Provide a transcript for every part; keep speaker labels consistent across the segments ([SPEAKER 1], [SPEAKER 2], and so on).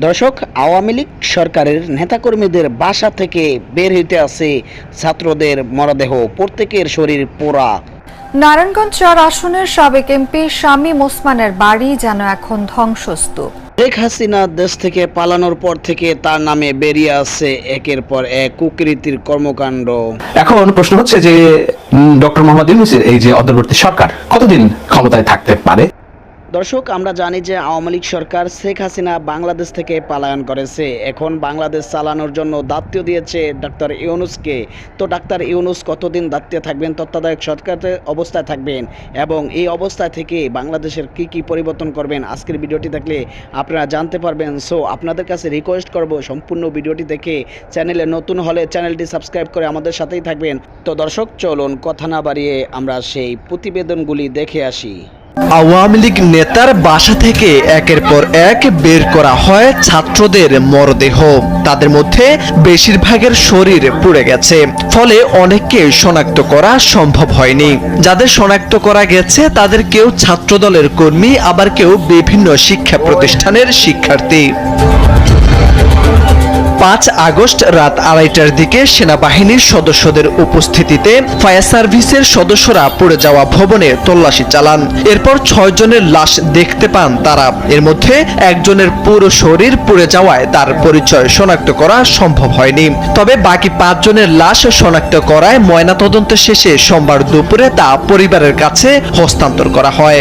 [SPEAKER 1] দর্শক, আওয়ামী লীগ সরকারের নেতাকর্মীদের বাসা থেকে বের হইতে আছে ছাত্রদের মরদেহ, প্রত্যেকের শরীর পোড়া।
[SPEAKER 2] নারায়ণগঞ্জ ৪ আসনের সাবেক এমপি শামীম ওসমানের বাড়ি যেন এখন ধ্বংসস্তূপ।
[SPEAKER 1] শেখ হাসিনা দেশ থেকে পালানোর পর থেকে তার নামে বেরিয়ে আসছে একের পর এক কুকৃতির কর্মকাণ্ড।
[SPEAKER 3] এখন প্রশ্ন হচ্ছে যে ডক্টর মোহাম্মদ ইউনূসের এই যে অন্তর্বর্তী সরকার কতদিন ক্ষমতায় থাকতে পারে।
[SPEAKER 1] দর্শক, আমরা জানি যে আওয়ামী লীগ সরকার শেখ হাসিনা বাংলাদেশ থেকে পলায়ন করেছে। এখন বাংলাদেশ চালানোর জন্য দায়িত্ব দিয়েছে ডাক্তার ইউনূসকে। তো ডাক্তার ইউনূস কতদিন দায়িত্বে থাকবেন, তত্ত্বাবধায়ক সরকারের অবস্থায় থাকবেন এবং এই অবস্থায় থেকে বাংলাদেশের কি পরিবর্তন করবেন, আজকের ভিডিওটি দেখলে আপনারা জানতে পারবেন। সো আপনাদের কাছে রিকোয়েস্ট করব, সম্পূর্ণ ভিডিওটি দেখে চ্যানেলে নতুন হলে চ্যানেলটি সাবস্ক্রাইব করে আমাদের সাথেই থাকবেন। তো দর্শক, চলুন কথা না বাড়িয়ে আমরা সেই প্রতিবেদনগুলি দেখে আসি।
[SPEAKER 4] আওয়ামী লীগ নেতার বাসা থেকে একের পর এক বের করা হয় ছাত্রদের মরদেহ। তাদের মধ্যে বেশিরভাগের শরীর পুড়ে গেছে, ফলে অনেককে শনাক্ত করা সম্ভব হয়নি। যাদের শনাক্ত করা গেছে তাদের কেউ ছাত্রদলের কর্মী, আবার কেউ বিভিন্ন শিক্ষা প্রতিষ্ঠানের শিক্ষার্থী। ৫ আগস্ট রাত ২:৩০টার দিকে সেনাবাহিনীর সদস্যদের উপস্থিতিতে ফায়ার সার্ভিসের সদস্যরা পড়ে যাওয়া ভবনে তল্লাশি চালান। এরপর ৬ জনের লাশ দেখতে পান তারা। এর মধ্যে একজনের পুরো শরীর পুড়ে যাওয়ায় তার পরিচয় শনাক্ত করা সম্ভব হয়নি। তবে বাকি ৫ জনের লাশ শনাক্ত করায় ময়নাতদন্ত শেষে সোমবার দুপুরে তা পরিবারের কাছে হস্তান্তর করা হয়।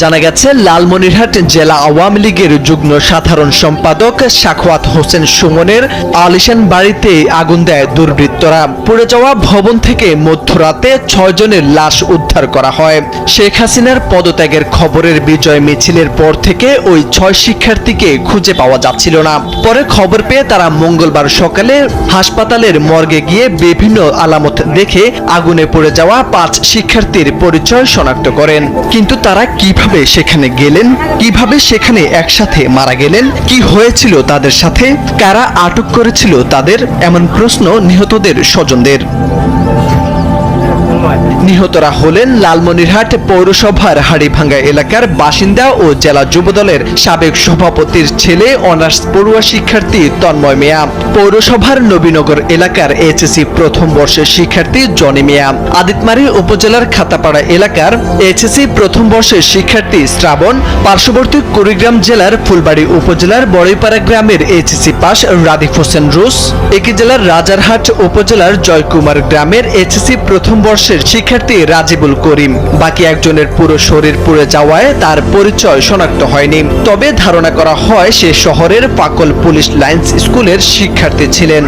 [SPEAKER 4] জানা গেছে, লালমনিরহাট জেলা আওয়ামী লীগের যুগ্ম সাধারণ সম্পাদক সাখাওয়াত হোসেন সুমনের আলিশান বাড়িতে আগুন দেয় দুর্বৃত্তরা। পুড়ে যাওয়া ভবন থেকে মধ্যরাতে ৬ জনের লাশ উদ্ধার করা হয়। শেখ হাসিনার পদত্যাগের খবরের বিজয় মিছিলের পর থেকে ওই ৬ শিক্ষার্থীকে খুঁজে পাওয়া যাচ্ছিল না। পরে খবর পেয়ে তারা মঙ্গলবার সকালে হাসপাতালের মর্গে গিয়ে বিভিন্ন আলামত দেখে আগুনে পুড়ে যাওয়া ৫ শিক্ষার্থীর পরিচয় শনাক্ত করেন। কিন্তু তারা কিভাবে সেখানে গেলেন, কিভাবে সেখানে একসাথে মারা গেলেন, কি হয়েছিল তাদের সাথে, কারা আটক করেছিল তাদের, এমন প্রশ্ন নিহতদের স্বজনদের। নিহতরা হলেন লালমনিরহাট পৌরসভার হাড়িভাঙ্গা এলাকার বাসিন্দা ও জেলা যুবদলের সাবেক সভাপতির ছেলে অনার্স পড়ুয়া শিক্ষার্থী তন্ময় মিয়া, পৌরসভার নবীনগর এলাকার এইচএসসি প্রথম বর্ষের শিক্ষার্থী জনি মিয়া, আদিতমারী উপজেলার খাতাপাড়া এলাকার এইচএসসি প্রথম বর্ষের শিক্ষার্থী শ্রাবণ, পার্শ্ববর্তী কুড়িগ্রাম জেলার ফুলবাড়ী উপজেলার বড়ইপাড়া গ্রামের এইচএসসি পাস রাদিফ হোসেন রুস, একই জেলার রাজারহাট উপজেলার জয়কুমার গ্রামের এইচএসসি প্রথম বর্ষের শিক্ষার্থী রাজিবুল করিম। বাকি একজনের পুরো শরীর পুড়ে যাওয়ায় তার পরিচয় শনাক্ত হয়নি। তবে ধারণা করা হয় সে শহরের পাকল পুলিশ লাইন্স স্কুলের শিক্ষার্থী ছিলেন।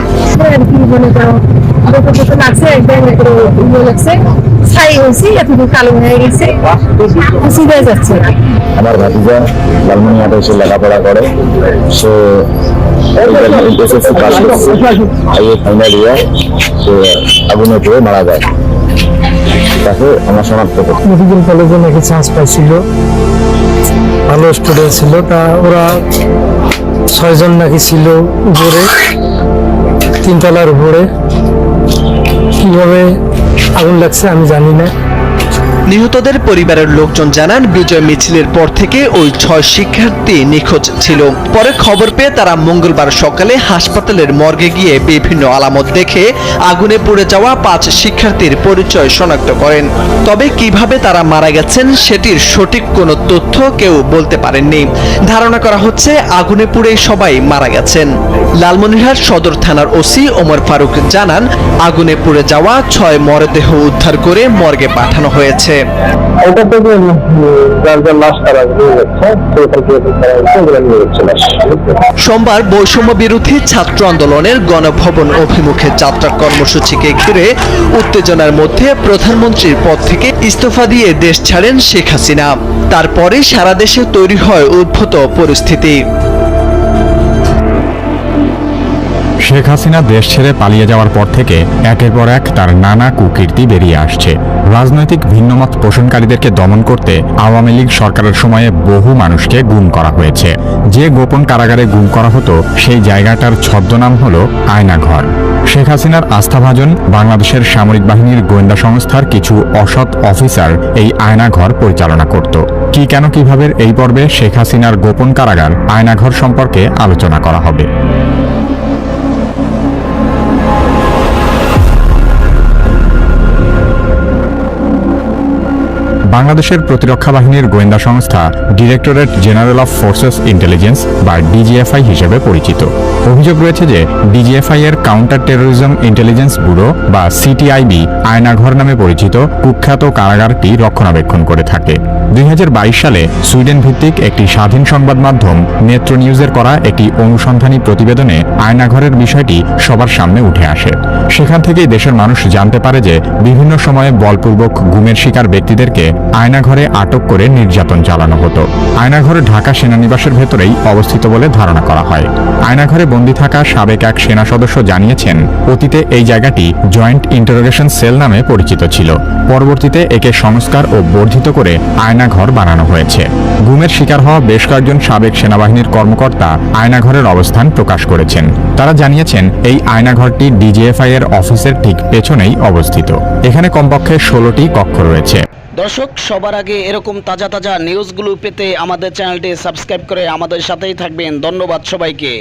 [SPEAKER 5] আমার ভাতিজা লালমনিরহাটে এসে লেখাপড়া করে, সে এসএসসি পাস করছে, ফাইনাল ইয়ার, সে আগুনে পড়ে মারা যায়। তাকে আমরা শনাক্ত করি।
[SPEAKER 6] মেডিকেল কলেজে নাকি চান্স পাইছিল, ভালো স্টুডেন্ট ছিল। তা ওরা ৬ জন নাকি ছিল উপরে, ৩ তলার উপরে। কিভাবে আগুন লাগছে আমি জানি না।
[SPEAKER 4] নিহতদের পরিবারের লোকজন জানান, বিজয় মিছিলের পর থেকে ওই ৬ শিক্ষার্থী নিখোঁজ ছিল। পরে খবর পেয়ে তারা মঙ্গলবার সকালে হাসপাতালের মর্গে গিয়ে বিভিন্ন আলামত দেখে আগুনে পুড়ে যাওয়া ৫ শিক্ষার্থীর পরিচয় শনাক্ত করেন। তবে কিভাবে তারা মারা গেছেন সেটির সঠিক কোনো তথ্য কেউ বলতে পারেননি। ধারণা করা হচ্ছে আগুনে পুড়ে সবাই মারা গেছেন। লালমনিরহাট সদর থানার ওসি ওমর ফারুক জানান, আগুনে পুড়ে যাওয়া ৬ মরদেহ উদ্ধার করে মর্গে পাঠানো হয়েছে। সোমবার বৈষম্য বিরোধী ছাত্র আন্দোলনের গণভবন অভিমুখে যাত্রা কর্মসূচিকে ঘিরে উত্তেজনার মধ্যে প্রধানমন্ত্রীর পদ থেকে ইস্তফা দিয়ে দেশ ছাড়েন শেখ হাসিনা। তারপরে সারা দেশে তৈরি হয় উদ্ভূত পরিস্থিতি।
[SPEAKER 7] শেখ হাসিনা দেশ ছেড়ে পালিয়ে যাওয়ার পর থেকে একের পর এক তার নানা কুকীর্তি বেরিয়ে আসছে। রাজনৈতিক ভিন্নমত পোষণকারীদেরকে দমন করতে আওয়ামী লীগ সরকারের সময়ে বহু মানুষকে গুম করা হয়েছে। যে গোপন কারাগারে গুম করা হতো সেই জায়গাটার ছদ্মনাম হলো আয়নাঘর। শেখ হাসিনার আস্থাভাজন বাংলাদেশের সামরিক বাহিনীর গোয়েন্দা সংস্থার কিছু অসৎ অফিসার এই আয়নাঘর পরিচালনা করত। কি কেন কিভাবে এই পর্বে শেখ হাসিনার গোপন কারাগার আয়নাঘর সম্পর্কে আলোচনা করা হবে। বাংলাদেশের প্রতিরক্ষা বাহিনীর গোয়েন্দা সংস্থা directorate general of forces intelligence বা ডিজিএফআই হিসেবে পরিচিত। অভিযোগ রয়েছে যে ডিজিএফআই এর কাউন্টার টেরোরিজম ইন্টেলিজেন্স ব্যুরো বা সিটিআইবি আয়নাঘর নামে পরিচিত কুখ্যাত কারাগারটি রক্ষণাবেক্ষণ করে থাকে। 2022 সালে সুইডেন ভিত্তিক একটি স্বাধীন সংবাদ মাধ্যম নেত্র নিউজের করা একটি অনুসন্ধানী প্রতিবেদনে আয়নাঘরের বিষয়টি সবার সামনে উঠে আসে। সেখান থেকেই দেশের মানুষ জানতে পারে যে বিভিন্ন সময়ে বলপূর্বক গুমের শিকার ব্যক্তিদেরকে আয়নাঘরে আটক করে নির্যাতন চালানো হতো। আয়নাঘর ঢাকা সেনানিবাসের ভেতরেই অবস্থিত বলে ধারণা করা হয়। আয়নাঘরে বন্দী থাকা সাবেক এক সেনা সদস্য জানিয়েছেন, অতীতে এই জায়গাটি জয়েন্ট ইন্টারোগেশন সেল নামে পরিচিত ছিল। পরবর্তীতে একে সংস্কার ও বর্ধিত করে আয়নাঘর বানানো হয়েছে। গুমের শিকার হওয়া বেশ কয়েকজন সাবেক সেনাবাহিনীর কর্মকর্তা আয়নাঘরের অবস্থান প্রকাশ করেছেন। তারা জানিয়েছেন, এই আয়নাঘরটি ডিজিএফআই এর অফিসের ঠিক পেছনেই অবস্থিত। এখানে কমপক্ষে 16টি কক্ষ রয়েছে।
[SPEAKER 1] দর্শক, সবার আগে এরকম তাজা তাজা নিউজগুলো পেতে আমাদের চ্যানেলটি সাবস্ক্রাইব করে আমাদের সাথেই থাকবেন। ধন্যবাদ সবাইকে।